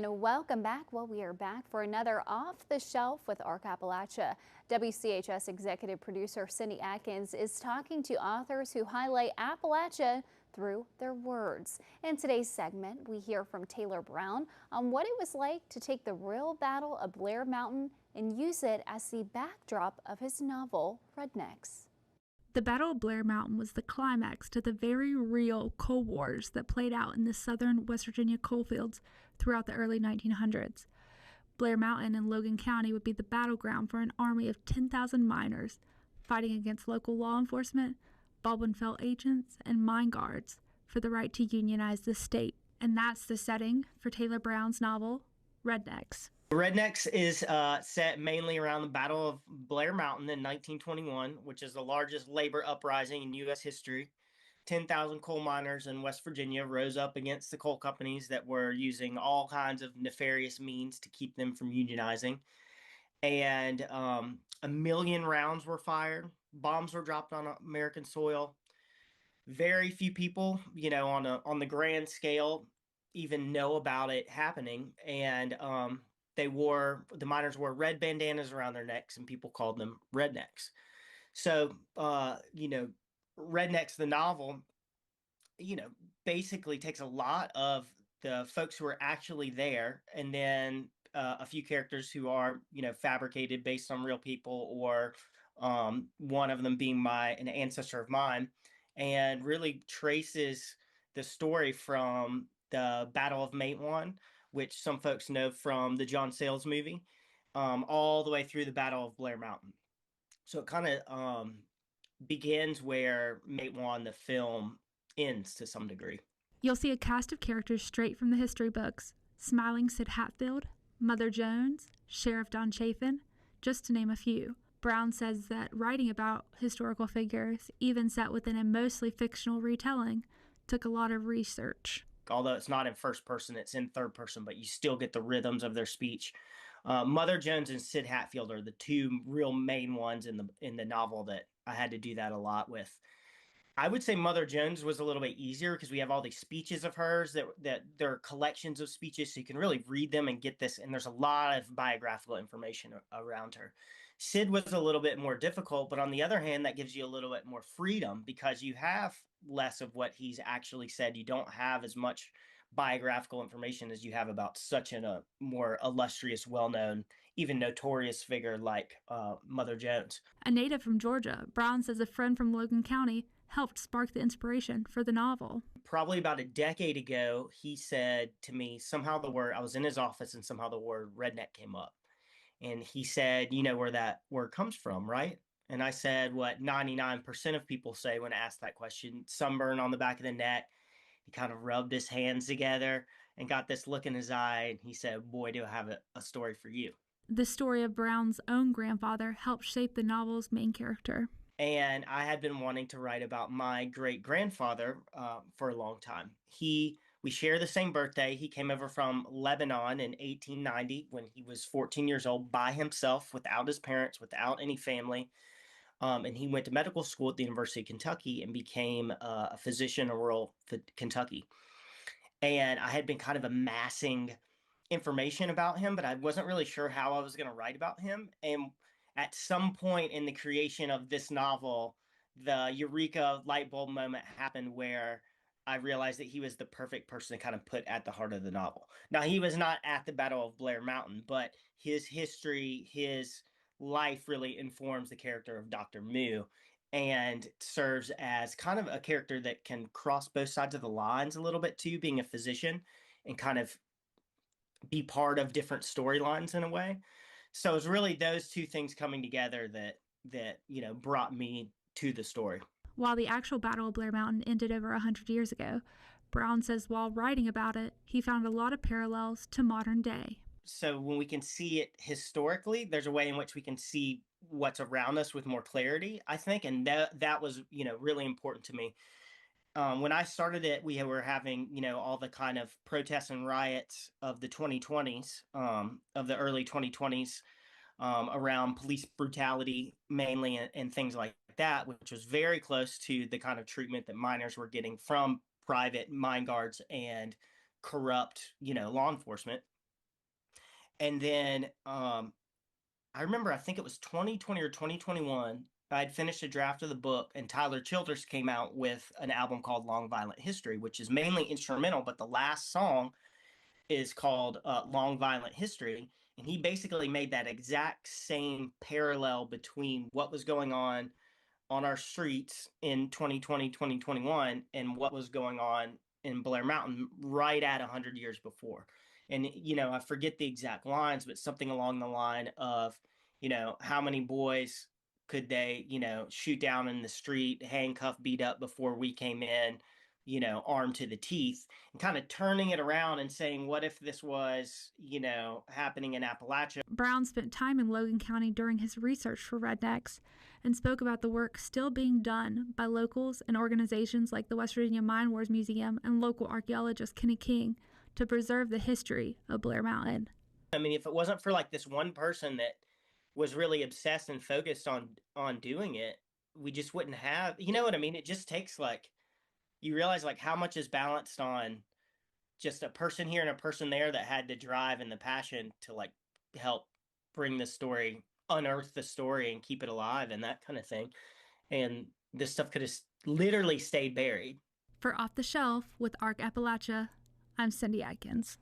and welcome back. Well, we are back for another Off the Shelf with ARC Appalachia. WCHS executive producer Cindy Atkins is talking to authors who highlight Appalachia through their words. In today's segment, we hear from Taylor Brown on what it was like to take the real Battle of Blair Mountain and use it as the backdrop of his novel, Rednecks. The Battle of Blair Mountain was the climax to the very real coal wars that played out in the southern West Virginia coalfields throughout the early 1900s. Blair Mountain in Logan County would be the battleground for an army of 10,000 miners fighting against local law enforcement, Baldwin Felt agents, and mine guards for the right to unionize the state. And that's the setting for Taylor Brown's novel, Rednecks. Rednecks is set mainly around the Battle of Blair Mountain in 1921, which is the largest labor uprising in U.S. history. 10,000 coal miners in West Virginia rose up against the coal companies that were using all kinds of nefarious means to keep them from unionizing. And 1 million rounds were fired. Bombs were dropped on American soil. Very few people, on the grand scale, even know about it happening. And the miners wore red bandanas around their necks, and people called them rednecks. So, Rednecks, the novel, basically takes a lot of the folks who are actually there, and then a few characters who are, fabricated based on real people, or one of them being an ancestor of mine, and really traces the story from the Battle of Mountain, which some folks know from the John Sayles movie, all the way through the Battle of Blair Mountain. So it kind of begins where Mountain, the film, ends to some degree. You'll see a cast of characters straight from the history books: Smiling Sid Hatfield, Mother Jones, Sheriff Don Chafin, just to name a few. Brown says that writing about historical figures, even set within a mostly fictional retelling, took a lot of research. Although it's not in first person, it's in third person, but you still get the rhythms of their speech. Mother Jones and Sid Hatfield are the two real main ones in the novel that I had to do that a lot with. I would say Mother Jones was a little bit easier because we have all these speeches of hers that they're collections of speeches, so you can really read them and get this. And there's a lot of biographical information around her. Sid was a little bit more difficult, but on the other hand, that gives you a little bit more freedom because you have less of what he's actually said. You don't have as much biographical information as you have about such a more illustrious, well-known, even notorious figure like Mother Jones. A native from Georgia, Brown says a friend from Logan County helped spark the inspiration for the novel. Probably about a decade ago, he said to me, I was in his office and somehow the word redneck came up. And he said, you know where that word comes from, right? And I said what 99% of people say when asked that question: sunburn on the back of the neck. He kind of rubbed his hands together and got this look in his eye. And he said, boy, do I have a story for you. The story of Brown's own grandfather helped shape the novel's main character. And I had been wanting to write about my great-grandfather for a long time. We share the same birthday. He came over from Lebanon in 1890 when he was 14 years old by himself, without his parents, without any family. And he went to medical school at the University of Kentucky and became a physician in rural Kentucky. And I had been kind of amassing information about him, but I wasn't really sure how I was going to write about him. And at some point in the creation of this novel, the eureka light bulb moment happened where I realized that he was the perfect person to kind of put at the heart of the novel. Now, he was not at the Battle of Blair Mountain, but his history, his life really informs the character of Dr. Moo and serves as kind of a character that can cross both sides of the lines a little bit too, being a physician and kind of be part of different storylines in a way. So it's really those two things coming together that brought me to the story. While the actual Battle of Blair Mountain ended over 100 years ago, Brown says while writing about it, he found a lot of parallels to modern day. So when we can see it historically, there's a way in which we can see what's around us with more clarity, I think. And that was, really important to me. When I started it, we were having, all the kind of protests and riots of the 2020s, of the early 2020s, around police brutality mainly and things like that, which was very close to the kind of treatment that miners were getting from private mine guards and corrupt, law enforcement. And then I remember, I think it was 2020 or 2021. I had finished a draft of the book, and Tyler Childers came out with an album called Long Violent History, which is mainly instrumental, but the last song is called Long Violent History. And he basically made that exact same parallel between what was going on our streets in 2020, 2021, and what was going on in Blair Mountain right at 100 years before. And, I forget the exact lines, but something along the line of, how many boys could they, shoot down in the street, handcuff, beat up before we came in, armed to the teeth, and kind of turning it around and saying, what if this was, happening in Appalachia? Brown spent time in Logan County during his research for Rednecks and spoke about the work still being done by locals and organizations like the West Virginia Mine Wars Museum and local archaeologist Kenny King to preserve the history of Blair Mountain. I mean, if it wasn't for like this one person that was really obsessed and focused on doing it, we just wouldn't have, you know what I mean? It just takes like, you realize like how much is balanced on just a person here and a person there that had the drive and the passion to like help bring the story, unearth the story and keep it alive and that kind of thing. And this stuff could have literally stayed buried. For Off the Shelf with ARC Appalachia, I'm Cindy Atkins.